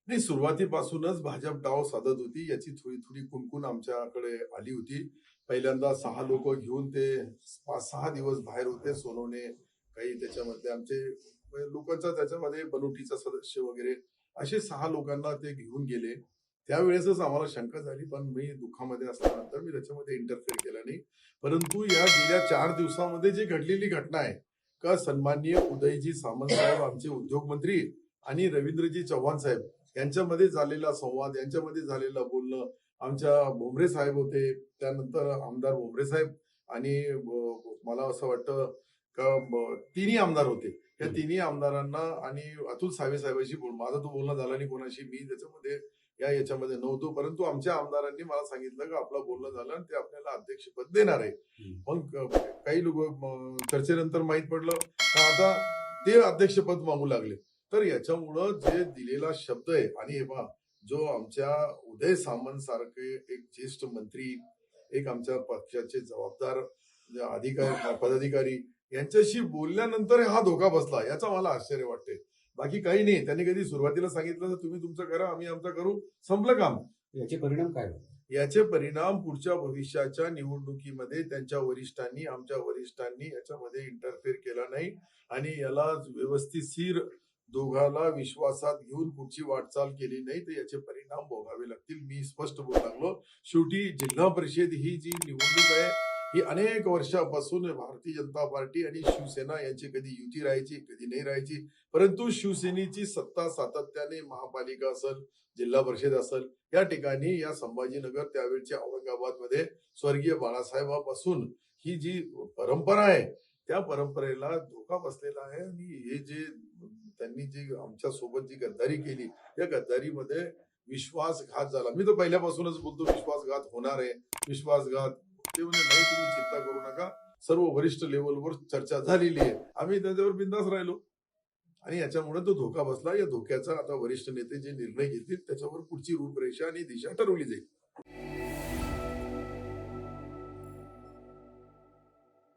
नाही, सुरुवातीपासूनच भाजप डाव साधत होती. याची थोडी थोडी कुणकुण आमच्याकडे आली होती. पहिल्यांदा 6 लोक घेऊन ते 5-6 दिवस बाहेर होते. सोनवणे, काही त्याच्यामधले आमचे लोकांचा त्याच्यामध्ये बनवटीचा सदस्य वगैरे असे 6 लोकांना ते घेऊन गेले. त्यावेळेसच आम्हाला शंका झाली, पण मी दुःखामध्ये असल्यानंतर मी त्याच्यामध्ये इंटरफेअर केला नाही. परंतु या गेल्या 4 दिवसामध्ये जी घडलेली घटना आहे, का सन्माननीय उदयजी सामंत साहेब आमचे उद्योगमंत्री आणि रवींद्रजी चव्हाण साहेब यांच्यामध्ये झालेला संवाद, यांच्यामध्ये झालेलं बोलणं, आमच्या भोमरे साहेब होते, त्यानंतर आमदार भोमरे साहेब आणि मला असं वाटतं का तिन्ही आमदार होते. या तिन्ही आमदारांना आणि अतुल सावे साहेबांशी माझा तो बोलणं झाला नाही कोणाशी. मी त्याच्यामध्ये याच्यामध्ये नव्हतो. परंतु आमच्या आमदारांनी मला सांगितलं की आपलं बोलणं झालं आणि ते आपल्याला अध्यक्षपद देणार आहे. पण काही लोक चर्चेनंतर माहित पडलं का आता ते अध्यक्षपद मागू लागले. तर याच्यामुळं जे दिलेला शब्द आहे आणि हे पहा, जो आमच्या उदय सामंत सारखे एक ज्येष्ठ मंत्री, एक आमच्या पक्षाचे जबाबदार अधिकारी पदाधिकारी यांच्याशी बोलल्यानंतर हा धोका बसला, याचा मला आश्चर्य वाटते. बाकी काही नाही. त्यांनी कधी सुरुवातीला सांगितलं तर तुम्ही तुमचं करा, आम्ही आमचं करू, संपलं काम. याचे परिणाम काय होते? याचे परिणाम पुढच्या भविष्याच्या निवडणुकीमध्ये त्यांच्या वरिष्ठांनी, आमच्या वरिष्ठांनी याच्यामध्ये इंटरफेअर केला नाही आणि याला व्यवस्थितशीर दोघाला विश्वासात घेऊन पुढची वाटचाल केली नाही तर याचे परिणाम भोगावे लागतील. मी स्पष्ट बोलू लागलो. शेवटी जिल्हा परिषद ही जी निवडणूक आहे ही अनेक वर्षापासून भारतीय जनता पार्टी आणि शिवसेना यांची कधी युती राहायची, कधी नाही राहायची. परंतु शिवसेनेची सत्ता सातत्याने महापालिका असेल, जिल्हा परिषद असेल, या ठिकाणी या संभाजीनगर त्यावेळच्या औरंगाबादमध्ये स्वर्गीय बाळासाहेबांपासून ही जी परंपरा आहे त्या परंपरेला धोका बसलेला आहे. आणि हे जे त्यांनी जी आमच्या सोबत जी गद्दारी केली, या गद्दारीमध्ये विश्वासघात झाला. मी तर पहिल्यापासूनच बोलतो विश्वासघात होणार आहे, विश्वासघात. ते म्हणजे नाही, तुम्ही चिंता करू नका, सर्व वरिष्ठ लेवलवर चर्चा झालेली आहे, आम्ही त्याच्यावर बिंदास राहिलो आणि याच्यामुळे तो धोका बसला. या धोक्याचा आता वरिष्ठ नेते जे निर्णय घेतील त्याच्यावर पुढची रूपरेषा आणि दिशा ठरवली जाईल.